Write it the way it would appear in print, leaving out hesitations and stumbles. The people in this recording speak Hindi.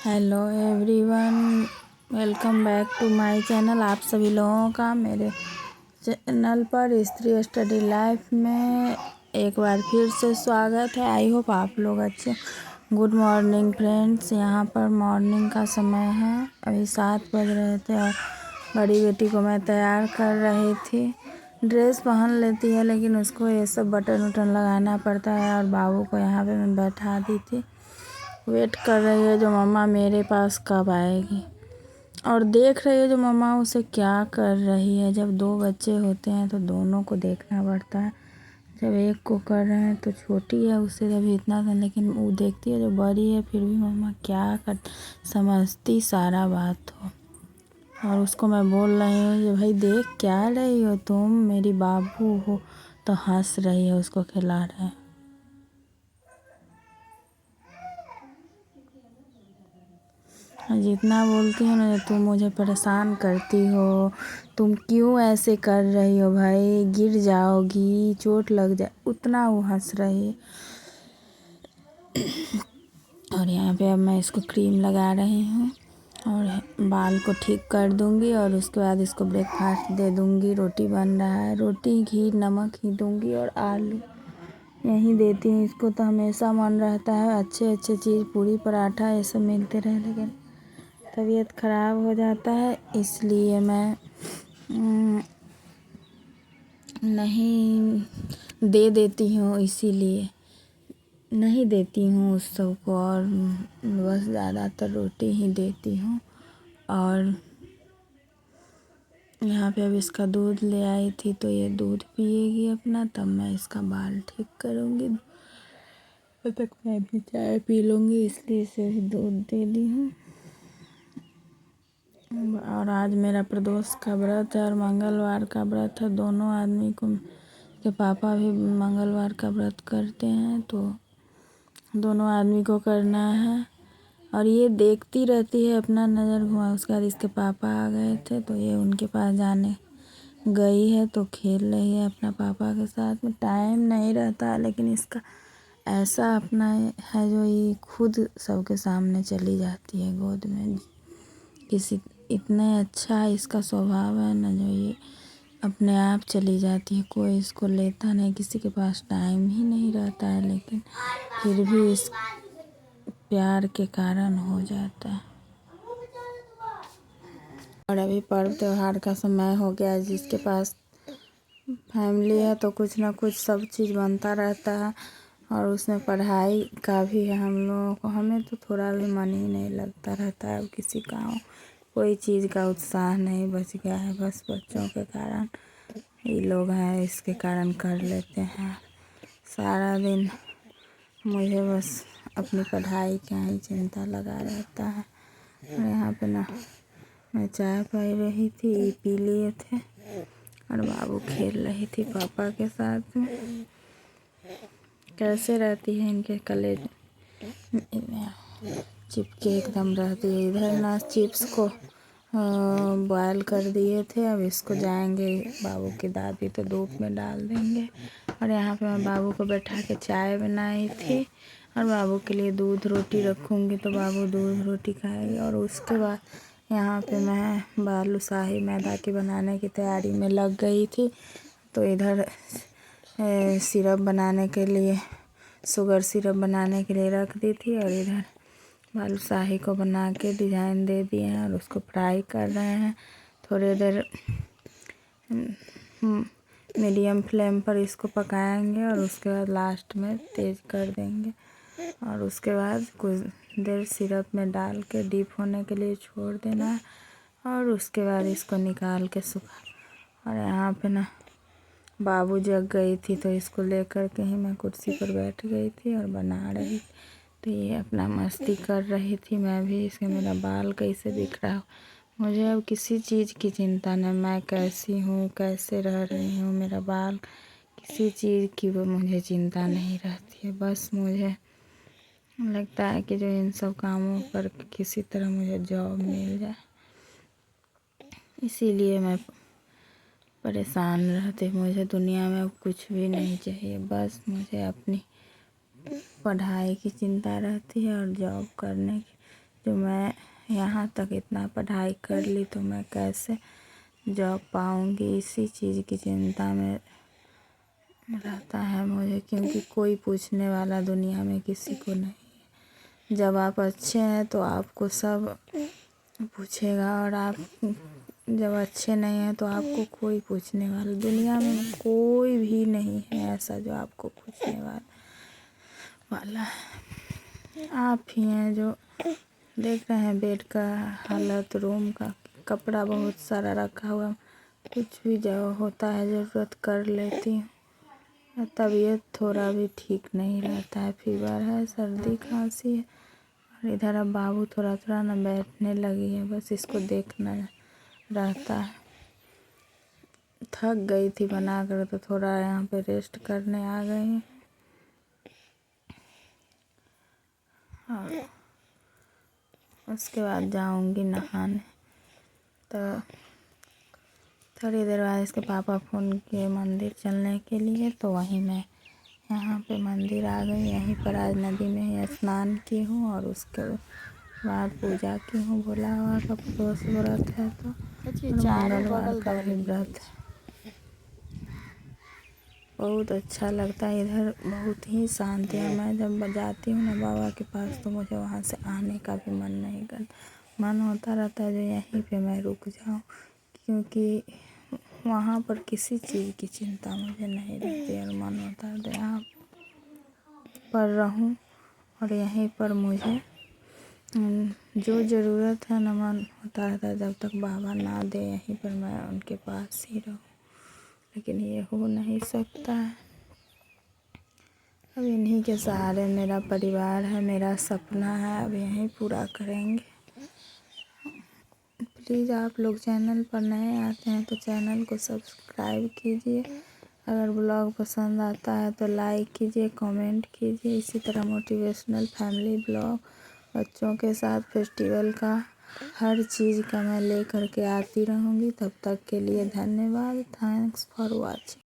Hello everyone, welcome back to my channel. आप सभी लोगों का मेरे चैनल पर स्त्री स्टडी लाइफ में एक बार फिर से स्वागत है। आई होप आप लोग अच्छे। Good morning friends. यहाँ पर मॉर्निंग का समय है, अभी 7 बज रहे थे और बड़ी बेटी को मैं तैयार कर रही थी। ड्रेस पहन लेती है लेकिन उसको ये सब बटन उटन लगाना पड़ता है। और बाबू को यहाँ पे मैं बैठा दी थी, वेट कर रही है जो मम्मा मेरे पास कब आएगी, और देख रही है जो मम्मा उसे क्या कर रही है। जब 2 बच्चे होते हैं तो दोनों को देखना पड़ता है। जब एक को कर रहे हैं तो छोटी है, उससे जब इतना था, लेकिन वो देखती है जो बड़ी है, फिर भी मम्मा क्या कर समझती सारा बात हो। और उसको मैं बोल रही हूँ कि भाई देख क्या रही हो तुम, मेरी बाबू हो, तो हंस रही है, उसको खिला रहे हैं। जितना बोलती हो ना, तुम मुझे परेशान करती हो, तुम क्यों ऐसे कर रही हो, भाई गिर जाओगी, चोट लग जाए, उतना वो हंस रही है। और यहाँ पे अब मैं इसको क्रीम लगा रही हूँ और बाल को ठीक कर दूँगी और उसके बाद इसको ब्रेकफास्ट दे दूँगी। रोटी बन रहा है, रोटी घी नमक ही दूँगी और आलू यही देती हूँ इसको। तो हमेशा मन रहता है अच्छे अच्छे चीज़, पूरी पराठा ये सब मिलते रहे, लेकिन तबीयत ख़राब हो जाता है, इसलिए मैं नहीं दे देती हूँ, इसीलिए नहीं देती हूँ उस सब को, और बस ज़्यादातर रोटी ही देती हूँ। और यहाँ पे अब इसका दूध ले आई थी तो ये दूध पिएगी अपना, तब मैं इसका बाल ठीक करूँगी। तब तक मैं भी चाय पी लूँगी, इसलिए इसे दूध दे दी हूँ। और आज मेरा प्रदोष का व्रत है और मंगलवार का व्रत है। दोनों आदमी को, के पापा भी मंगलवार का व्रत करते हैं, तो दोनों आदमी को करना है। और ये देखती रहती है, अपना नज़र घुमा। उसके बाद इसके पापा आ गए थे तो ये उनके पास जाने गई है, तो खेल रही है अपना पापा के साथ में। टाइम नहीं रहता, लेकिन इसका ऐसा अपना है जो ये खुद सबके सामने चली जाती है गोद में। किसी इतने अच्छा इसका स्वभाव है ना, जो ये अपने आप चली जाती है, कोई इसको लेता नहीं, किसी के पास टाइम ही नहीं रहता है, लेकिन फिर भी इस प्यार के कारण हो जाता है। और अभी पर्व त्योहार का समय हो गया है, जिसके पास फैमिली है तो कुछ ना कुछ सब चीज़ बनता रहता है, और उसमें पढ़ाई का भी है हम लोगों को। हमें तो थोड़ा भी मन ही नहीं लगता रहता है, अब किसी काम कोई चीज़ का उत्साह नहीं बच गया है। बस बच्चों के कारण ये लोग हैं, इसके कारण कर लेते हैं। सारा दिन मुझे बस अपनी पढ़ाई का ही चिंता लगा रहता है। और यहाँ पे ना मैं चाय पी रही थी, पी लिए थे, और बाबू खेल रही थी पापा के साथ में। कैसे रहती है इनके कलेज चिपके एकदम रहती है। इधर ना चिप्स को बॉयल कर दिए थे, अब इसको जाएंगे बाबू की दादी तो धूप में डाल देंगे। और यहाँ पे मैं बाबू को बैठा के चाय बनाई थी, और बाबू के लिए दूध रोटी रखूँगी तो बाबू दूध रोटी खाएगी। और उसके बाद यहाँ पे मैं बालूशाही मैदा की बनाने की तैयारी में लग गई थी। तो इधर सिरप बनाने के लिए, शुगर सिरप बनाने के लिए रख दी थी, और इधर बालूशाही को बना के डिज़ाइन दे दिए हैं और उसको फ्राई कर रहे हैं। थोड़ी देर मीडियम फ्लेम पर इसको पकाएंगे, और उसके बाद लास्ट में तेज़ कर देंगे। और उसके बाद कुछ देर सिरप में डाल के डीप होने के लिए छोड़ देना है, और उसके बाद इसको निकाल के सुखा। और यहाँ पे ना बाबू जग गई थी तो इसको लेकर के ही मैं कुर्सी पर बैठ गई थी और बना रही। तो ये अपना मस्ती कर रही थी, मैं भी। इसके मेरा बाल कैसे दिख रहा हो, मुझे अब किसी चीज़ की चिंता नहीं। मैं कैसी हूँ, कैसे रह रही हूँ, मेरा बाल, किसी चीज़ की वो मुझे चिंता नहीं रहती है। बस मुझे लगता है कि जो इन सब कामों पर किसी तरह मुझे जॉब मिल जाए, इसीलिए मैं परेशान रहती। मुझे दुनिया में अब कुछ भी नहीं चाहिए, बस मुझे अपनी पढ़ाई की चिंता रहती है और जॉब करने की जो मैं यहाँ तक इतना पढ़ाई कर ली तो मैं कैसे जॉब पाऊँगी, इसी चीज़ की चिंता में रहता है मुझे, क्योंकि कोई पूछने वाला दुनिया में किसी को नहीं है। जब आप अच्छे हैं तो आपको सब पूछेगा, और आप जब अच्छे नहीं हैं तो आपको कोई पूछने वाला दुनिया में कोई भी नहीं है ऐसा जो आपको पूछने वाला है। आप ही हैं जो देख रहे हैं बेड का हालत, रूम का कपड़ा बहुत सारा रखा हुआ, कुछ भी जो होता है ज़रूरत कर लेती हूँ। तबीयत थोड़ा भी ठीक नहीं रहता है, फीवर है, सर्दी खांसी है, और इधर अब बाबू थोड़ा थोड़ा ना बैठने लगी है, बस इसको देखना रहता है। थक गई थी बना कर तो थोड़ा यहाँ पे रेस्ट करने आ गई हैं। और उसके बाद जाऊंगी नहाने। तो थोड़ी देर बाद इसके पापा फ़ोन किए मंदिर चलने के लिए, तो वहीं मैं यहाँ पे मंदिर आ गई। यहीं पर आज नदी में ही स्नान की हूँ और उसके बाद पूजा की हूँ। भोला बाबा का प्रदोष व्रत है तो मंगलवार का भी व्रत है। बहुत अच्छा लगता है इधर, बहुत ही शांति है। मैं जब जाती हूँ ना बाबा के पास तो मुझे वहाँ से आने का भी मन नहीं करता, मन होता रहता है जो यहीं पे मैं रुक जाऊँ, क्योंकि वहाँ पर किसी चीज़ की चिंता मुझे नहीं रहती और मन होता है तो यहाँ पर रहूँ और यहीं पर मुझे जो ज़रूरत है ना, मन होता रहता है जब तक बाबा ना दे यहीं पर मैं उनके पास ही रहूँ, लेकिन ये हो नहीं सकता है। अब इन्हीं के सहारे मेरा परिवार है, मेरा सपना है, अब यहीं पूरा करेंगे। प्लीज़ आप लोग चैनल पर नए आते हैं तो चैनल को सब्सक्राइब कीजिए। अगर ब्लॉग पसंद आता है तो लाइक कीजिए, कमेंट कीजिए। इसी तरह मोटिवेशनल फैमिली ब्लॉग बच्चों के साथ फेस्टिवल का हर चीज़ का मैं लेकर के आती रहूँगी। तब तक के लिए धन्यवाद। Thanks for watching.